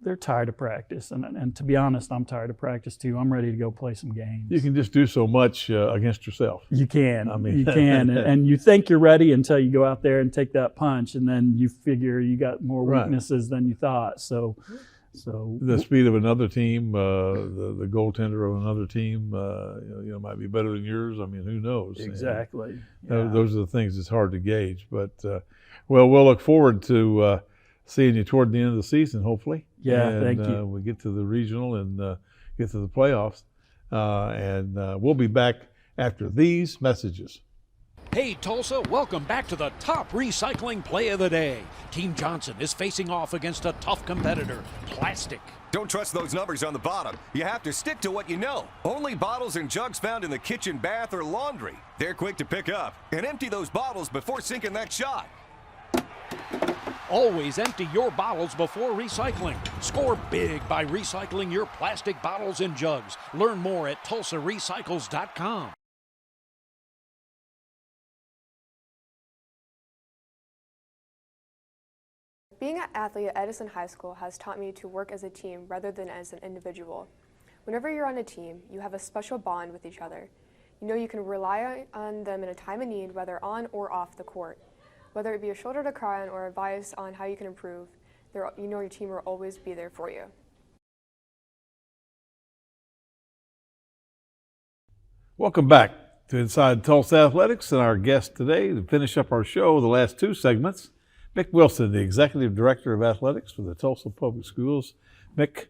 they're tired of practice, and to be honest, I'm tired of practice too. I'm ready to go play some games. You can just do so much against yourself. You can, you can, and you think you're ready until you go out there and take that punch, and then you figure you got more weaknesses than you thought. So the speed of another team, the goaltender of another team, might be better than yours. I mean, who knows? Exactly. Those are the things that's hard to gauge. But we'll look forward to seeing you toward the end of the season, hopefully. Yeah, thank you. We get to the regional and get to the playoffs, and we'll be back after these messages. Hey Tulsa, welcome back to the top recycling play of the day. Team Johnson is facing off against a tough competitor, plastic. Don't trust those numbers on the bottom. You have to stick to what you know. Only bottles and jugs found in the kitchen, bath, or laundry. They're quick to pick up. And empty those bottles before sinking that shot. Always empty your bottles before recycling. Score big by recycling your plastic bottles and jugs. Learn more at tulsarecycles.com. Being an athlete at Edison High School has taught me to work as a team rather than as an individual. Whenever you're on a team, you have a special bond with each other. You can rely on them in a time of need, whether on or off the court. Whether it be a shoulder to cry on or advice on how you can improve, your team will always be there for you. Welcome back to Inside Tulsa Athletics, and our guest today to finish up our show, the last 2 segments, Mick Wilson, the Executive Director of Athletics for the Tulsa Public Schools. Mick,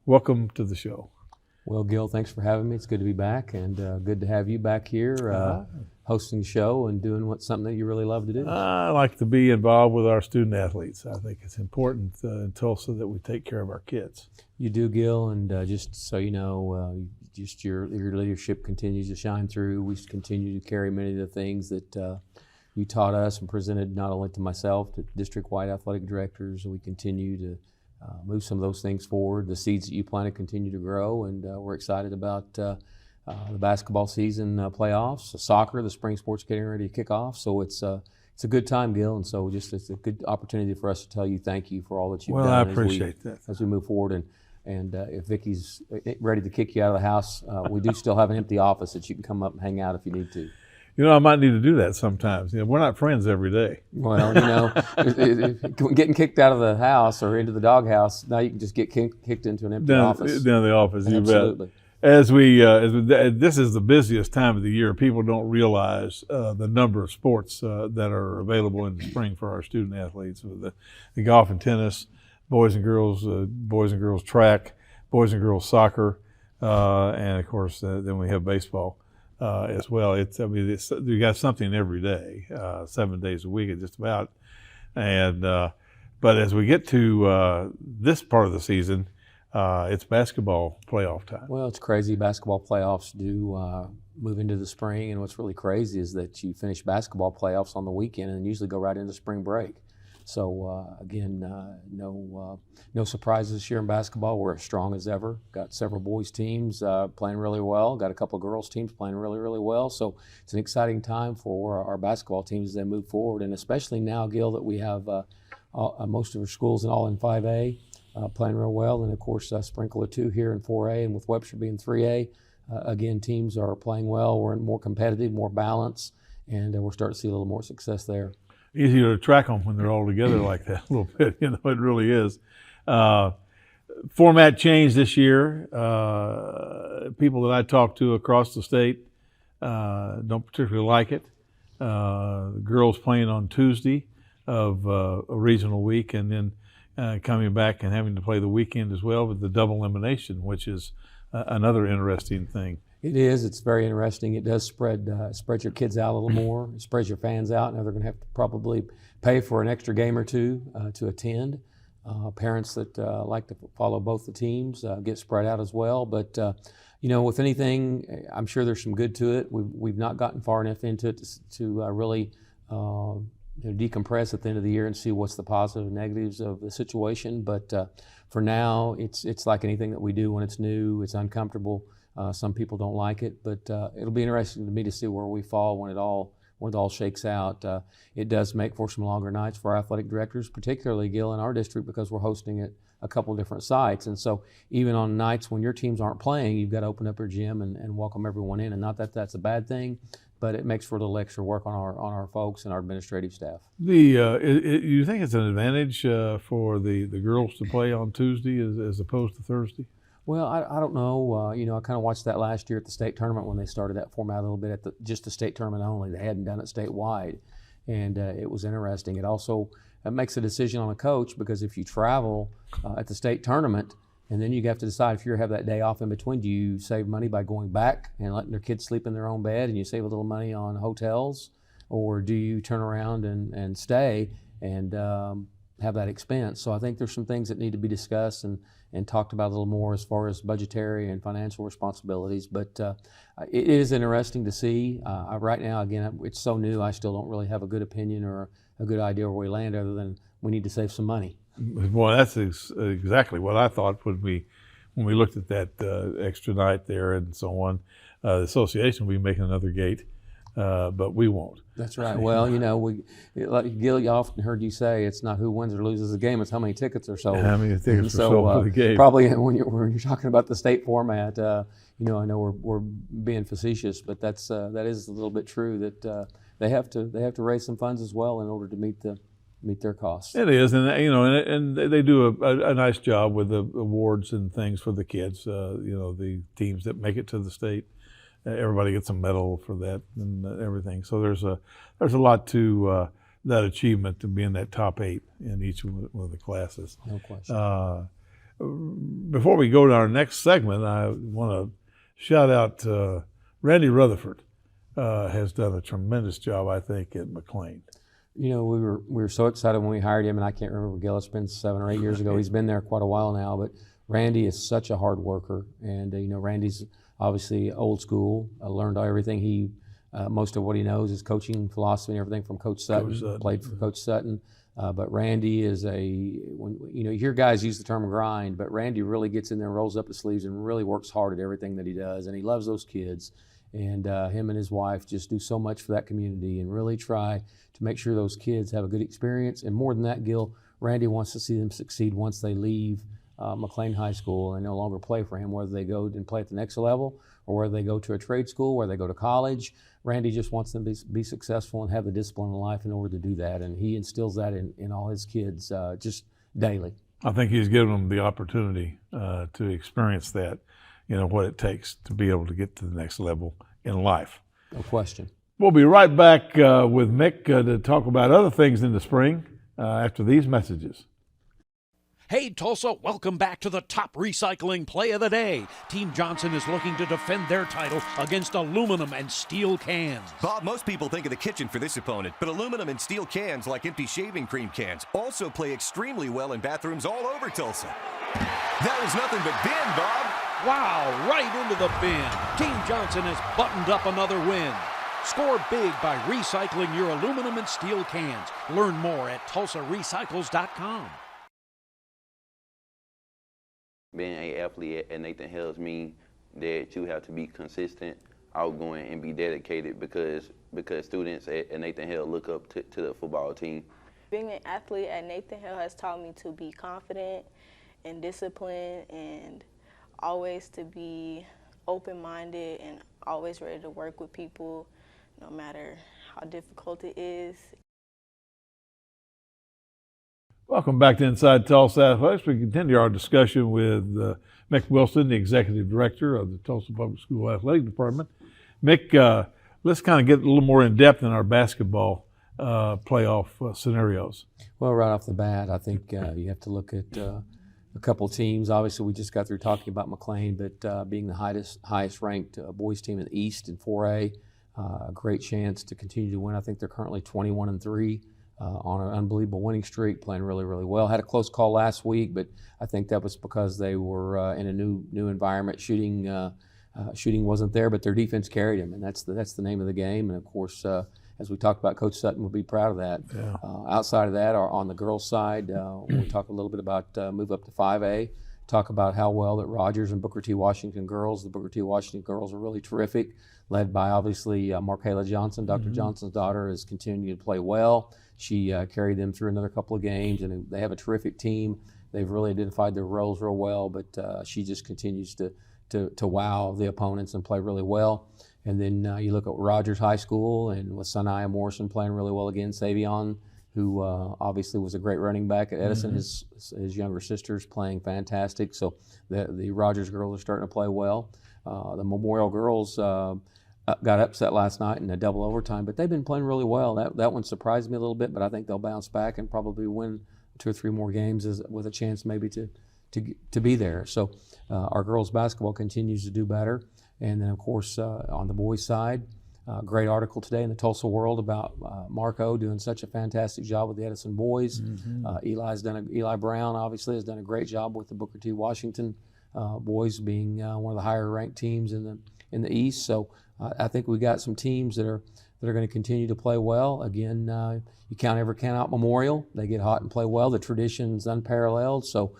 welcome to the show. Well, Gil, thanks for having me. It's good to be back, and good to have you back here hosting the show and doing something that you really love to do. I like to be involved with our student athletes. I think it's important in Tulsa that we take care of our kids. You do, Gil, and just so you know, just your leadership continues to shine through. We continue to carry many of the things that you taught us and presented not only to myself, to district-wide athletic directors. We continue to move some of those things forward. The seeds that you planted continue to grow, and we're excited about the basketball season playoffs, soccer, the spring sports getting ready to kick off. So it's a good time, Gil, and so it's a good opportunity for us to tell you thank you for all that you've done. Well, I appreciate that. As we move forward. And if Vicky's ready to kick you out of the house, we do still have an empty office that you can come up and hang out if you need to. I might need to do that sometimes. We're not friends every day. Well, getting kicked out of the house or into the doghouse, now you can just get kicked into an empty office. Down the office, you Absolutely. bet. As this is the busiest time of the year, people don't realize the number of sports that are available in the spring for our student athletes, with the golf and tennis, boys and girls track, boys and girls soccer, and of course then we have baseball. As well. You got something every day, 7 days a week, just about. And but as we get to this part of the season, it's basketball playoff time. Well, it's crazy. Basketball playoffs do move into the spring, and what's really crazy is that you finish basketball playoffs on the weekend and usually go right into spring break. So again, no surprises this year in basketball. We're as strong as ever. Got several boys teams playing really well. Got a couple of girls teams playing really, really well. So it's an exciting time for our basketball teams as they move forward, and especially now, Gil, that we have most of our schools all in 5A playing real well, and of course sprinkle of 2 here in 4A, and with Webster being 3A, again teams are playing well. We're more competitive, more balanced, and we're starting to see a little more success there. Easier to track them when they're all together like that a little bit. It really is. Format changed this year. People that I talk to across the state don't particularly like it. The girls playing on Tuesday of a regional week, and then coming back and having to play the weekend as well with the double elimination, which is another interesting thing. It is. It's very interesting. It does spread your kids out a little more. It spreads your fans out. Now they're going to have to probably pay for an extra game or two to attend. Parents that like to follow both the teams get spread out as well. But with anything, I'm sure there's some good to it. We've not gotten far enough into it to really decompress at the end of the year and see what's the positive and negatives of the situation. But for now, it's like anything that we do when it's new. It's uncomfortable. Some people don't like it, but it'll be interesting to me to see where we fall when it all shakes out. It does make for some longer nights for our athletic directors, particularly Gil in our district, because we're hosting at a couple of different sites. And so even on nights when your teams aren't playing, you've got to open up your gym and welcome everyone in. And not that that's a bad thing, but it makes for a little extra work on our folks and our administrative staff. You think it's an advantage for the girls to play on Tuesday as opposed to Thursday? Well, I don't know. I kind of watched that last year at the state tournament when they started that format a little bit at just the state tournament only. They hadn't done it statewide, and it was interesting. It also makes a decision on a coach, because if you travel at the state tournament and then you have to decide if you have that day off in between, do you save money by going back and letting their kids sleep in their own bed and you save a little money on hotels, or do you turn around and stay and have that expense? So I think there's some things that need to be discussed and talked about a little more as far as budgetary and financial responsibilities. But it is interesting to see. Right now, again, it's so new, I still don't really have a good opinion or a good idea where we land, other than we need to save some money. Well, that's exactly what I thought when we looked at that extra night there and so on. The association will be making another gate, but we won't. That's right. Well, like Gil, you often heard you say, it's not who wins or loses the game, it's how many tickets are sold. How many tickets are sold for the game. Probably when you're talking about the state format, I know we're being facetious, but that is a little bit true, that they have to raise some funds as well in order to meet their costs. It is, and they do a nice job with the awards and things for the kids. The teams that make it to the state. Everybody gets a medal for that and everything. So there's a lot to that achievement, to be in that top 8 in each one of the classes. No question. Before we go to our next segment, I want to shout out Randy Rutherford. Has done a tremendous job, I think, at McLean. We were so excited when we hired him, and I can't remember, Gil, it's been 7 or 8 years ago. He's been there quite a while now, but Randy is such a hard worker, and Randy's obviously old school. I learned everything most of what he knows is coaching philosophy and everything from Coach Sutton. Played for Coach Sutton. But Randy is you hear guys use the term grind, but Randy really gets in there, rolls up his sleeves, and really works hard at everything that he does. And he loves those kids. And him and his wife just do so much for that community and really try to make sure those kids have a good experience. And more than that, Gil, Randy wants to see them succeed once they leave McLean High School and no longer play for him, whether they go and play at the next level or whether they go to a trade school, whether they go to college. Randy just wants them to be successful and have the discipline in life in order to do that. And he instills that in all his kids just daily. I think he's given them the opportunity to experience that, what it takes to be able to get to the next level in life. No question. We'll be right back with Mick to talk about other things in the spring after these messages. Hey Tulsa, welcome back to the top recycling play of the day. Team Johnson is looking to defend their title against aluminum and steel cans. Bob, most people think of the kitchen for this opponent, but aluminum and steel cans, like empty shaving cream cans, also play extremely well in bathrooms all over Tulsa. That was nothing but bin, Bob. Wow, right into the bin. Team Johnson has buttoned up another win. Score big by recycling your aluminum and steel cans. Learn more at TulsaRecycles.com. Being an athlete at Nathan Hales means that you have to be consistent, outgoing, and be dedicated because students at Nathan Hale look up to the football team. Being an athlete at Nathan Hale has taught me to be confident and disciplined and always to be open-minded and always ready to work with people no matter how difficult it is. Welcome back to Inside Tulsa Athletics. We continue our discussion with Mick Wilson, the Executive Director of the Tulsa Public School Athletic Department. Mick, let's kind of get a little more in depth in our basketball playoff scenarios. Well, right off the bat, I think you have to look at a couple teams. Obviously, we just got through talking about McLean, but being the highest ranked boys team in the East in 4A, a great chance to continue to win. I think they're currently 21-3 on an unbelievable winning streak, playing really, really well. Had a close call last week, but I think that was because they were in a new environment. Shooting wasn't there, but their defense carried them, and that's the name of the game. And of course, as we talked about, Coach Sutton will be proud of that. Yeah. Outside of that, on the girls' side, we'll talk a little bit about move up to 5A, talk about how well that Rogers and Booker T. Washington girls, the Booker T. Washington girls are really terrific, led by obviously Markayla Johnson. Dr. Johnson's daughter is continuing to play well. She carried them through another couple of games, and they have a terrific team. They've really identified their roles real well, but she just continues to wow the opponents and play really well. And then you look at Rogers High School and with Sanaya Morrison playing really well again. Savion, who obviously was a great running back at Edison, his younger sister's playing fantastic. So the Rogers girls are starting to play well. The Memorial girls got upset last night in a double overtime, but they've been playing really well. That one surprised me a little bit, but I think they'll bounce back and probably win 2 or 3 more games with a chance maybe to be there. So our girls basketball continues to do better. And then, of course, on the boys' side, great article today in the Tulsa World about Marco doing such a fantastic job with the Edison boys. Eli Brown obviously has done a great job with the Booker T. Washington boys, being one of the higher ranked teams in the East. So I think we got some teams that are going to continue to play well. Again, you can't ever count out Memorial. They get hot and play well. The tradition's unparalleled. So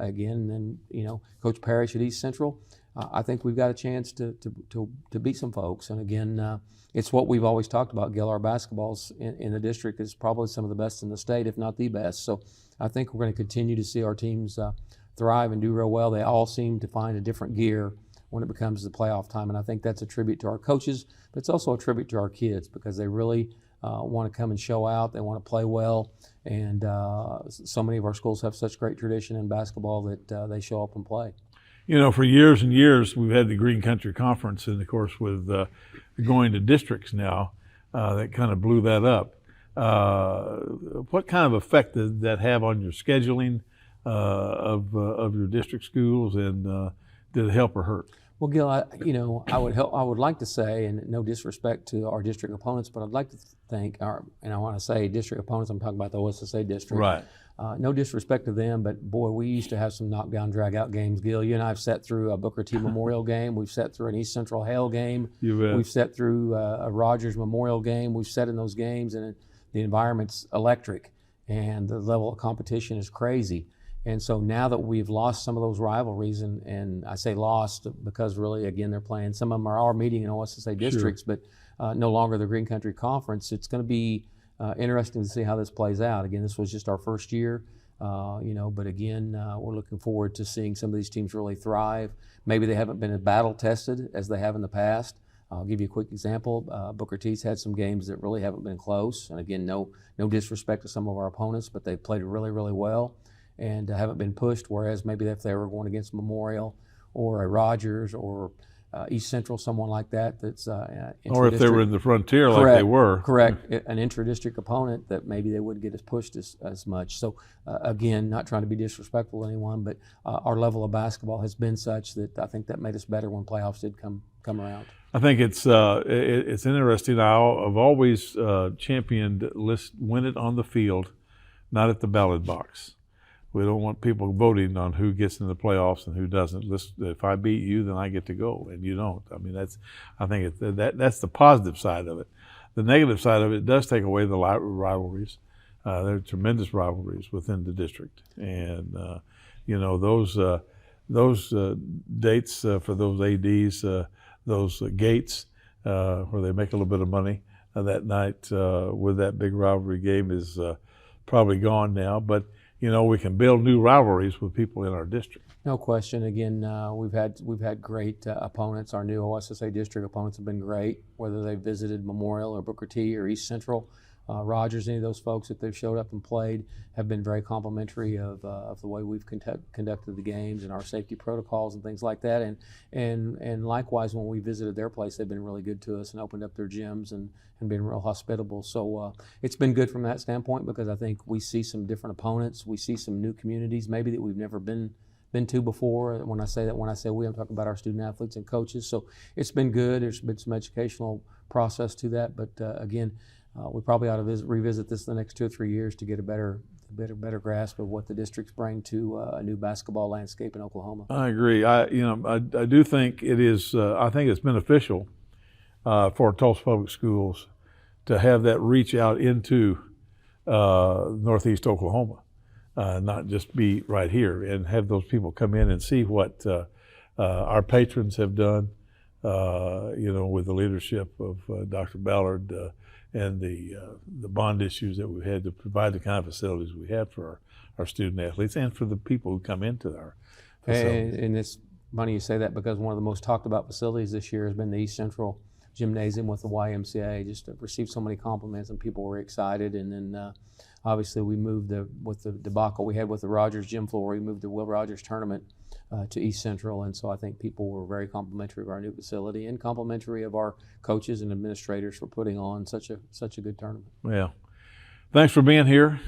again, then Coach Parrish at East Central. I think we've got a chance to beat some folks. And again, it's what we've always talked about. Gil, our basketballs in the district is probably some of the best in the state, if not the best. So I think we're going to continue to see our teams thrive and do real well. They all seem to find a different gear when it becomes the playoff time. And I think that's a tribute to our coaches, but it's also a tribute to our kids because they really want to come and show out. They want to play well. And so many of our schools have such great tradition in basketball that they show up and play. For years and years, we've had the Green Country Conference, and of course, with going to districts now, that kind of blew that up. What kind of effect did that have on your scheduling of your district schools, and did it help or hurt? Well, Gil, I would like to say, and no disrespect to our district opponents, but I'd like to think, and I want to say district opponents, I'm talking about the OSSA district. Right. No disrespect to them, but boy, we used to have some knockdown, drag-out games. Gil, you and I have sat through a Booker T. Memorial game. We've sat through an East Central Hale game. You bet. We've sat through a Rogers Memorial game. We've sat in those games, and the environment's electric, and the level of competition is crazy. And so now that we've lost some of those rivalries, and I say lost because really, again, they're playing. Some of them are meeting in OSSA districts, but no longer the Green Country Conference. It's going to be interesting to see how this plays out. Again, this was just our first year, but again, we're looking forward to seeing some of these teams really thrive. Maybe they haven't been as battle tested as they have in the past. I'll give you a quick example. Booker T's had some games that really haven't been close. And again, no disrespect to some of our opponents, but they've played really, really well and haven't been pushed, whereas maybe if they were going against Memorial or a Rogers or East Central, someone like that's or if they were in the Frontier like they were. Correct. An intra-district opponent that maybe they wouldn't get as pushed as much. So again, not trying to be disrespectful to anyone, but our level of basketball has been such that I think that made us better when playoffs did come around. I think it's interesting. I've always championed win it on the field, not at the ballot box. We don't want people voting on who gets in the playoffs and who doesn't. If I beat you, then I get to go, and you don't. I mean, I think that's the positive side of it. The negative side of it does take away the rivalries. There are tremendous rivalries within the district, and those dates for those ADs, those gates where they make a little bit of money that night with that big rivalry game is probably gone now, but. We can build new rivalries with people in our district. No question. Again, we've had great opponents. Our new OSSA district opponents have been great, whether they visited Memorial or Booker T or East Central. Rogers, any of those folks that they've showed up and played have been very complimentary of the way we've conducted the games and our safety protocols and things like that. And likewise, when we visited their place, they've been really good to us and opened up their gyms and been real hospitable. So it's been good from that standpoint, because I think we see some different opponents. We see some new communities maybe that we've never been to before. When I say we, I'm talking about our student athletes and coaches. So it's been good. There's been some educational process to that, but again, we probably ought to revisit this in the next 2 or 3 years to get a better grasp of what the districts bring to a new basketball landscape in Oklahoma. I agree. I do think it is. I think it's beneficial for Tulsa Public Schools to have that reach out into Northeast Oklahoma, not just be right here, and have those people come in and see what our patrons have done. With the leadership of Dr. Ballard. And the bond issues that we've had to provide the kind of facilities we have for our student athletes and for the people who come into our facilities. And it's funny you say that, because one of the most talked about facilities this year has been the East Central Gymnasium with the YMCA. Just received so many compliments and people were excited. And then obviously we moved with the debacle we had with the Rogers gym floor, we moved the Will Rogers tournament to East Central, and so I think people were very complimentary of our new facility and complimentary of our coaches and administrators for putting on such a good tournament. Well, thanks for being here.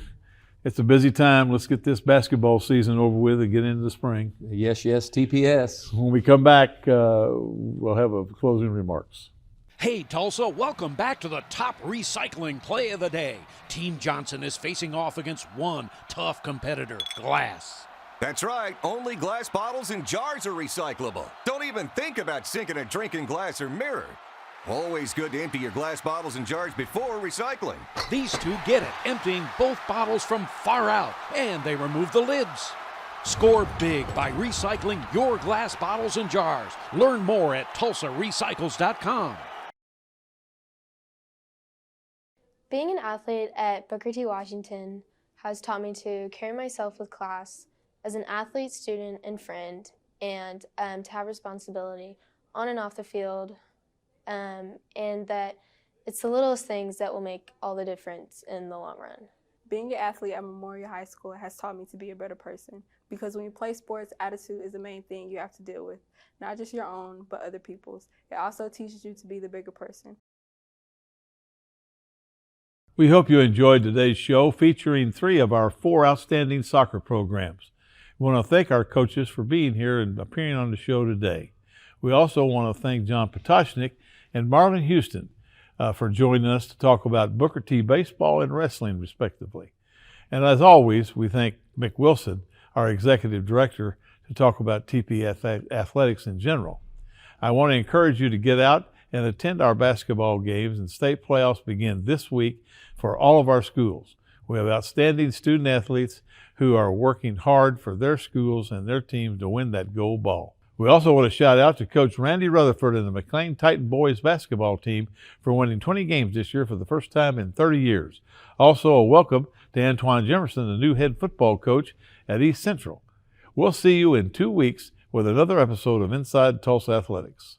It's a busy time. Let's get this basketball season over with and get into the spring. Yes, TPS. When we come back, we'll have a closing remarks. Hey Tulsa, welcome back to the top recycling play of the day. Team Johnson is facing off against one tough competitor, glass. That's right, only glass bottles and jars are recyclable. Don't even think about sinking a drink in glass or mirror. Always good to empty your glass bottles and jars before recycling. These two get it, emptying both bottles from far out, and they remove the lids. Score big by recycling your glass bottles and jars. Learn more at TulsaRecycles.com. Being an athlete at Booker T. Washington has taught me to carry myself with class as an athlete, student, and friend, and to have responsibility on and off the field, and that it's the littlest things that will make all the difference in the long run. Being an athlete at Memorial High School has taught me to be a better person, because when you play sports, attitude is the main thing you have to deal with, not just your own, but other people's. It also teaches you to be the bigger person. We hope you enjoyed today's show featuring 3 of our 4 outstanding soccer programs. We want to thank our coaches for being here and appearing on the show today. We also want to thank John Potocnik and Marlon Houston for joining us to talk about Booker T baseball and wrestling, respectively. And as always, we thank Mick Wilson, our executive director, to talk about TP athletics in general. I want to encourage you to get out and attend our basketball games, and state playoffs begin this week for all of our schools. We have outstanding student athletes who are working hard for their schools and their teams to win that gold ball. We also want to shout out to Coach Randy Rutherford and the McLean Titan boys basketball team for winning 20 games this year for the first time in 30 years. Also a welcome to Antoine Jefferson, the new head football coach at East Central. We'll see you in 2 weeks with another episode of Inside Tulsa Athletics.